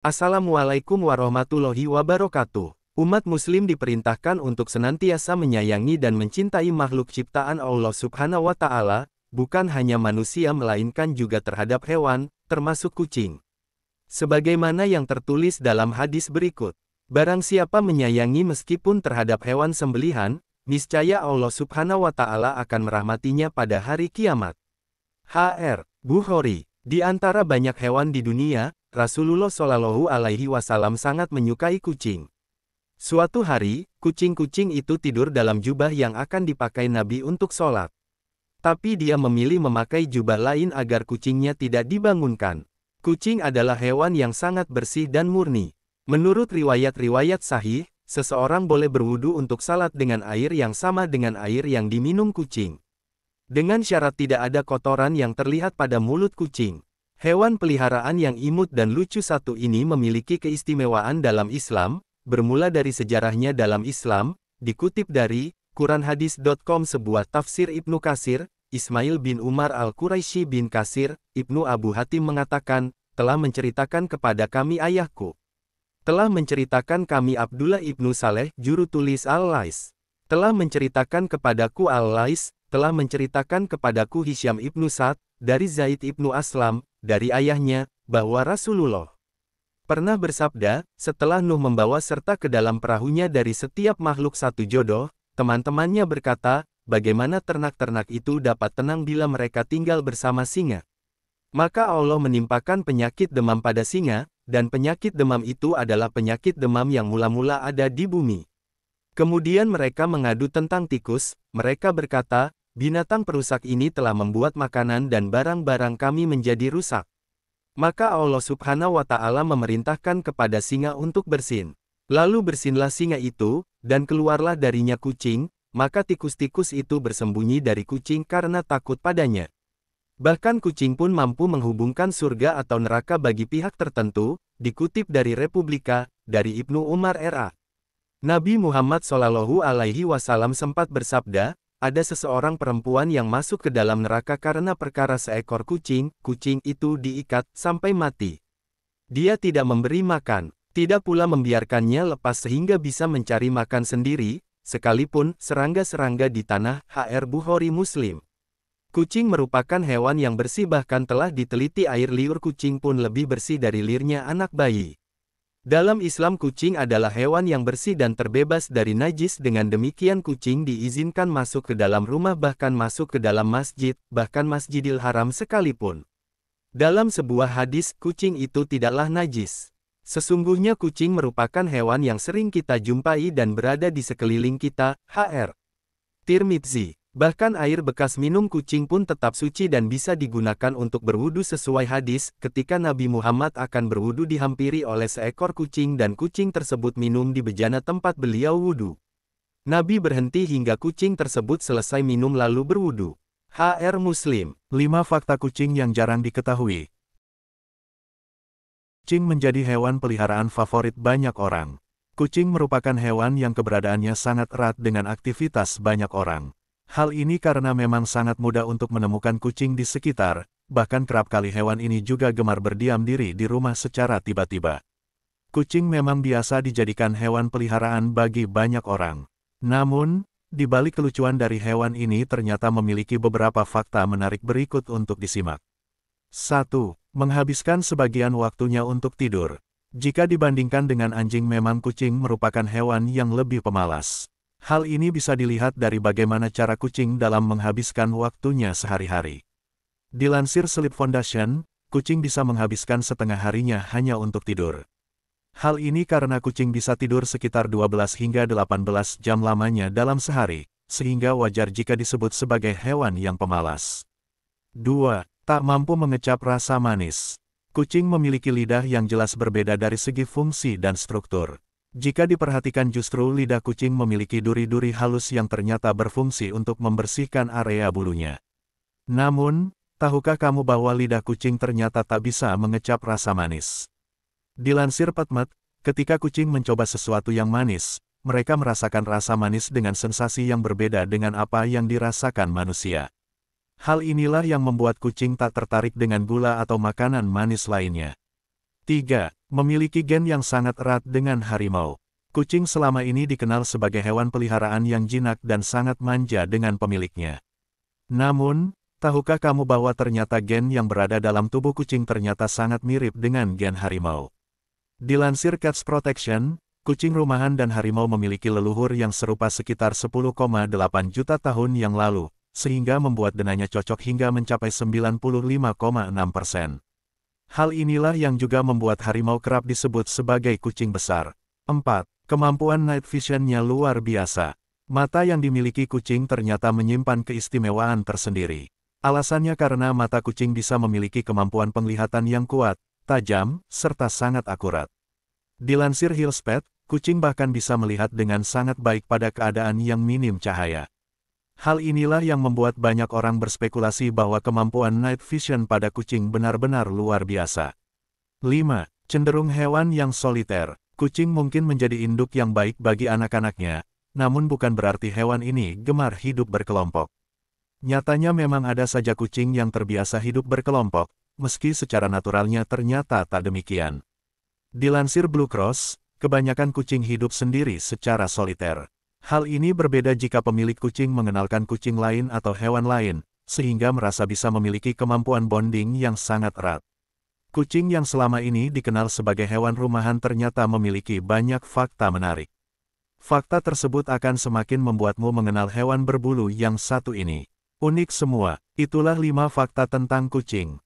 Assalamualaikum warahmatullahi wabarakatuh. Umat muslim diperintahkan untuk senantiasa menyayangi dan mencintai makhluk ciptaan Allah Subhanahu wa Ta'ala, bukan hanya manusia melainkan juga terhadap hewan, termasuk kucing. Sebagaimana yang tertulis dalam hadis berikut, barang siapa menyayangi meskipun terhadap hewan sembelihan, niscaya Allah Subhanahu wa Ta'ala akan merahmatinya pada hari kiamat. H.R. Bukhari. Di antara banyak hewan di dunia, Rasulullah Shallallahu Alaihi Wasallam sangat menyukai kucing. Suatu hari, kucing-kucing itu tidur dalam jubah yang akan dipakai Nabi untuk sholat. Tapi dia memilih memakai jubah lain agar kucingnya tidak dibangunkan. Kucing adalah hewan yang sangat bersih dan murni. Menurut riwayat-riwayat sahih, seseorang boleh berwudu untuk salat dengan air yang sama dengan air yang diminum kucing. Dengan syarat tidak ada kotoran yang terlihat pada mulut kucing. Hewan peliharaan yang imut dan lucu satu ini memiliki keistimewaan dalam Islam, bermula dari sejarahnya dalam Islam, dikutip dari Quranhadis.com sebuah tafsir Ibnu Katsir, Ismail bin Umar al-Quraisy bin Katsir, Ibnu Abu Hatim mengatakan, telah menceritakan kepada kami ayahku. Telah menceritakan kami Abdullah ibnu Saleh, juru tulis Al-Lais. Telah menceritakan kepadaku Al-Lais, telah menceritakan kepadaku Hisyam ibnu Sa'd, dari Zaid ibnu Aslam, dari ayahnya, bahwa Rasulullah pernah bersabda, setelah Nuh membawa serta ke dalam perahunya dari setiap makhluk satu jodoh, teman-temannya berkata, bagaimana ternak-ternak itu dapat tenang bila mereka tinggal bersama singa? Maka Allah menimpakan penyakit demam pada singa, dan penyakit demam itu adalah penyakit demam yang mula-mula ada di bumi. Kemudian mereka mengadu tentang tikus, mereka berkata, binatang perusak ini telah membuat makanan dan barang-barang kami menjadi rusak. Maka Allah Subhanahu wa Ta'ala memerintahkan kepada singa untuk bersin. Lalu bersinlah singa itu, dan keluarlah darinya kucing, maka tikus-tikus itu bersembunyi dari kucing karena takut padanya. Bahkan kucing pun mampu menghubungkan surga atau neraka bagi pihak tertentu, dikutip dari Republika, dari Ibnu Umar R.A. Nabi Muhammad Shallallahu Alaihi Wasallam sempat bersabda, ada seseorang perempuan yang masuk ke dalam neraka karena perkara seekor kucing, kucing itu diikat sampai mati. Dia tidak memberi makan, tidak pula membiarkannya lepas sehingga bisa mencari makan sendiri, sekalipun serangga-serangga di tanah. H.R. Bukhari Muslim. Kucing merupakan hewan yang bersih, bahkan telah diteliti air liur kucing pun lebih bersih dari liurnya anak bayi. Dalam Islam kucing adalah hewan yang bersih dan terbebas dari najis, dengan demikian kucing diizinkan masuk ke dalam rumah, bahkan masuk ke dalam masjid, bahkan Masjidil Haram sekalipun. Dalam sebuah hadis, kucing itu tidaklah najis. Sesungguhnya kucing merupakan hewan yang sering kita jumpai dan berada di sekeliling kita. H.R. Tirmidzi. Bahkan air bekas minum kucing pun tetap suci dan bisa digunakan untuk berwudu sesuai hadis, ketika Nabi Muhammad akan berwudu dihampiri oleh seekor kucing dan kucing tersebut minum di bejana tempat beliau wudu. Nabi berhenti hingga kucing tersebut selesai minum lalu berwudu. H.R. Muslim. 5 fakta kucing yang jarang diketahui. Kucing menjadi hewan peliharaan favorit banyak orang. Kucing merupakan hewan yang keberadaannya sangat erat dengan aktivitas banyak orang. Hal ini karena memang sangat mudah untuk menemukan kucing di sekitar, bahkan kerap kali hewan ini juga gemar berdiam diri di rumah secara tiba-tiba. Kucing memang biasa dijadikan hewan peliharaan bagi banyak orang. Namun, di balik kelucuan dari hewan ini ternyata memiliki beberapa fakta menarik berikut untuk disimak. 1. Menghabiskan sebagian waktunya untuk tidur. Jika dibandingkan dengan anjing, memang kucing merupakan hewan yang lebih pemalas. Hal ini bisa dilihat dari bagaimana cara kucing dalam menghabiskan waktunya sehari-hari. Dilansir Sleep Foundation, kucing bisa menghabiskan setengah harinya hanya untuk tidur. Hal ini karena kucing bisa tidur sekitar 12 hingga 18 jam lamanya dalam sehari, sehingga wajar jika disebut sebagai hewan yang pemalas. 2. Tak mampu mengecap rasa manis. Kucing memiliki lidah yang jelas berbeda dari segi fungsi dan struktur. Jika diperhatikan justru lidah kucing memiliki duri-duri halus yang ternyata berfungsi untuk membersihkan area bulunya. Namun, tahukah kamu bahwa lidah kucing ternyata tak bisa mengecap rasa manis? Dilansir PetMed, ketika kucing mencoba sesuatu yang manis, mereka merasakan rasa manis dengan sensasi yang berbeda dengan apa yang dirasakan manusia. Hal inilah yang membuat kucing tak tertarik dengan gula atau makanan manis lainnya. 3. Memiliki gen yang sangat erat dengan harimau. Kucing selama ini dikenal sebagai hewan peliharaan yang jinak dan sangat manja dengan pemiliknya. Namun, tahukah kamu bahwa ternyata gen yang berada dalam tubuh kucing ternyata sangat mirip dengan gen harimau? Dilansir Cats Protection, kucing rumahan dan harimau memiliki leluhur yang serupa sekitar 10,8 juta tahun yang lalu, sehingga membuat denanya cocok hingga mencapai 95,6%. Hal inilah yang juga membuat harimau kerap disebut sebagai kucing besar. 4. Kemampuan night vision-nya luar biasa. Mata yang dimiliki kucing ternyata menyimpan keistimewaan tersendiri. Alasannya karena mata kucing bisa memiliki kemampuan penglihatan yang kuat, tajam, serta sangat akurat. Dilansir Hillspet, kucing bahkan bisa melihat dengan sangat baik pada keadaan yang minim cahaya. Hal inilah yang membuat banyak orang berspekulasi bahwa kemampuan night vision pada kucing benar-benar luar biasa. 5. Cenderung hewan yang soliter. Kucing mungkin menjadi induk yang baik bagi anak-anaknya, namun bukan berarti hewan ini gemar hidup berkelompok. Nyatanya memang ada saja kucing yang terbiasa hidup berkelompok, meski secara naturalnya ternyata tak demikian. Dilansir Blue Cross, kebanyakan kucing hidup sendiri secara soliter. Hal ini berbeda jika pemilik kucing mengenalkan kucing lain atau hewan lain, sehingga merasa bisa memiliki kemampuan bonding yang sangat erat. Kucing yang selama ini dikenal sebagai hewan rumahan ternyata memiliki banyak fakta menarik. Fakta tersebut akan semakin membuatmu mengenal hewan berbulu yang satu ini. Unik semua, itulah 5 fakta tentang kucing.